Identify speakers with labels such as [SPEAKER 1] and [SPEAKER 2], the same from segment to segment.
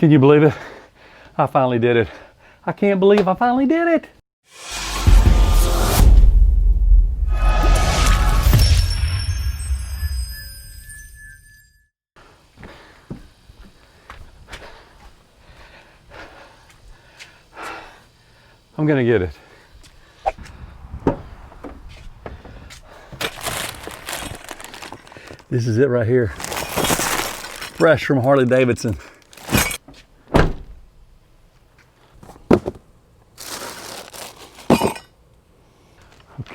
[SPEAKER 1] Can you believe it? I finally did it. I can't believe I finally did it. I'm gonna get it. This is it right here. Fresh from Harley Davidson.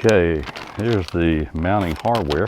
[SPEAKER 1] Okay, here's the mounting hardware.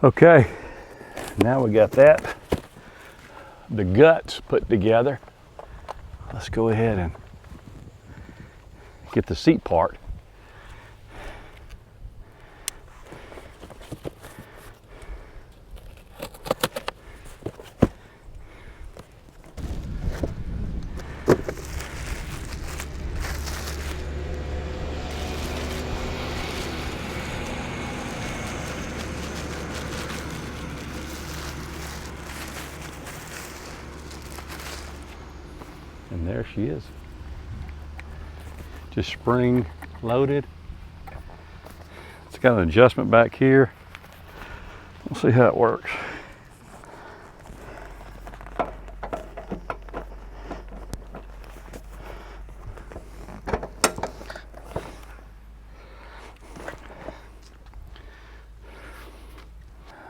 [SPEAKER 1] Okay, now we got that, the guts put together. Let's go ahead and get the seat part. there she is. Just spring loaded. It's got an adjustment back here. We'll see how it works.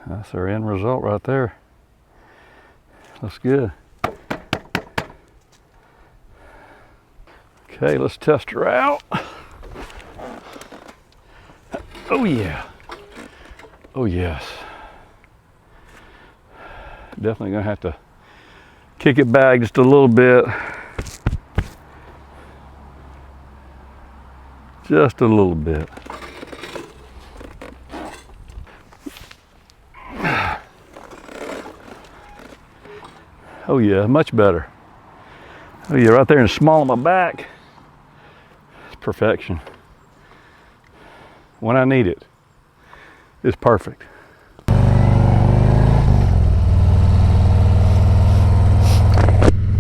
[SPEAKER 1] That's our end result right there. Looks good. Okay, let's test her out. Oh yeah. Oh yes. Definitely gonna have to kick it back just a little bit. Just a little bit. Oh yeah, much better. Oh yeah, right there in the small of my back. It's perfection. When I need it, it's perfect.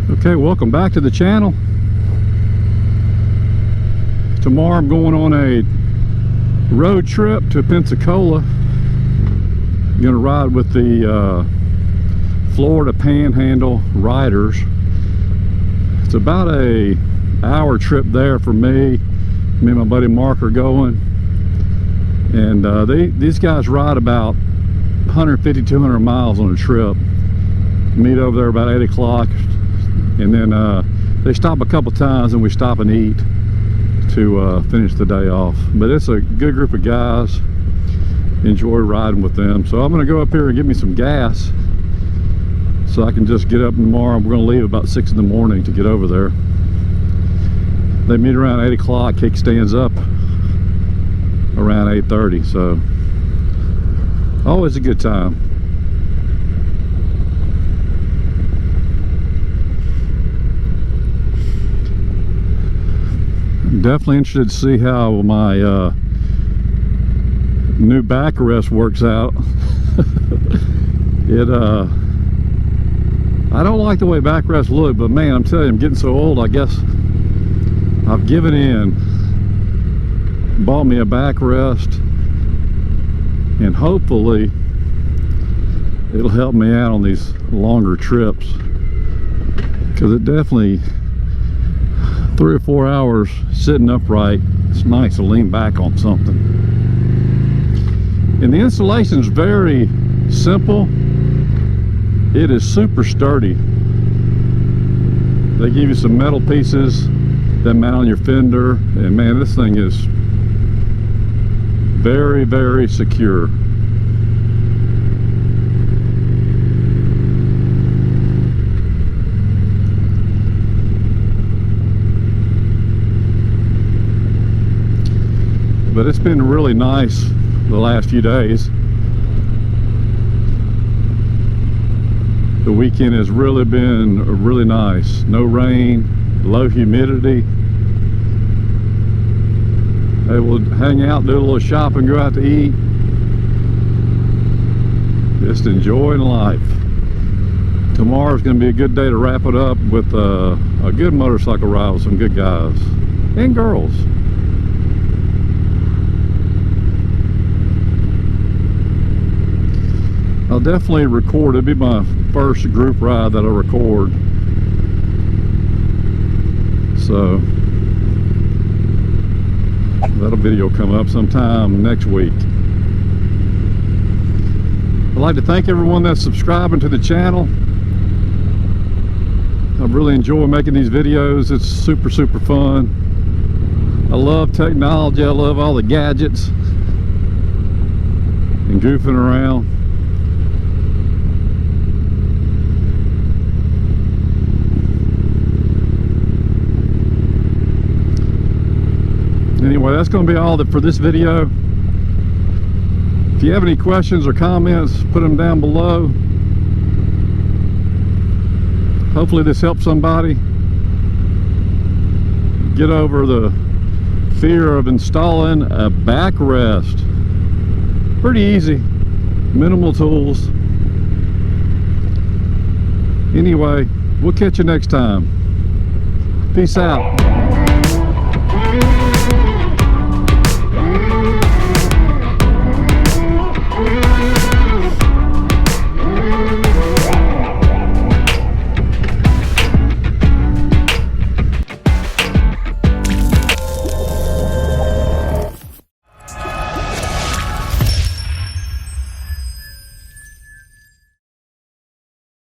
[SPEAKER 1] Okay, welcome back to the channel. Tomorrow I'm going on a road trip to Pensacola. I'm gonna ride with the Florida Panhandle Riders. It's about a hour trip there for me. Me and my buddy Mark are going, and these guys ride about 150-200 miles on a trip. Meet over there about 8 o'clock, and then they stop a couple times and we stop and eat to finish the day off. But it's a good group of guys. Enjoy riding with them. So I'm going to go up here and get me some gas so I can just get up tomorrow. We're going to leave about 6 in the morning to get over there. They meet around 8 o'clock. Kickstands up around 8:30. So always a good time. I'm definitely interested to see how my new backrest works out. I don't like the way backrests look, but man, I'm telling you, I'm getting so old, I guess I've given in. Bought me a backrest, and hopefully it'll help me out on these longer trips, because it definitely, 3 or 4 hours sitting upright, it's nice to lean back on something. And the installation is very simple. It is super sturdy. They give you some metal pieces that mount on your fender, and man, this thing is very, very secure. But it's been really nice the last few days. The weekend has really been really nice. No rain, low humidity. Able to hang out, do a little shopping, go out to eat. Just enjoying life. Tomorrow's going to be a good day to wrap it up with a good motorcycle ride with some good guys and girls. I'll definitely record. It'll be my first group ride that I record. So that'll video come up sometime next week. I'd like to thank everyone that's subscribing to the channel. I really enjoy making these videos. It's super, super fun. I love technology. I love all the gadgets and goofing around. Anyway, that's going to be all for this video. If you have any questions or comments, put them down below. Hopefully this helps somebody get over the fear of installing a backrest. Pretty easy, minimal tools. Anyway, we'll catch you next time. Peace out.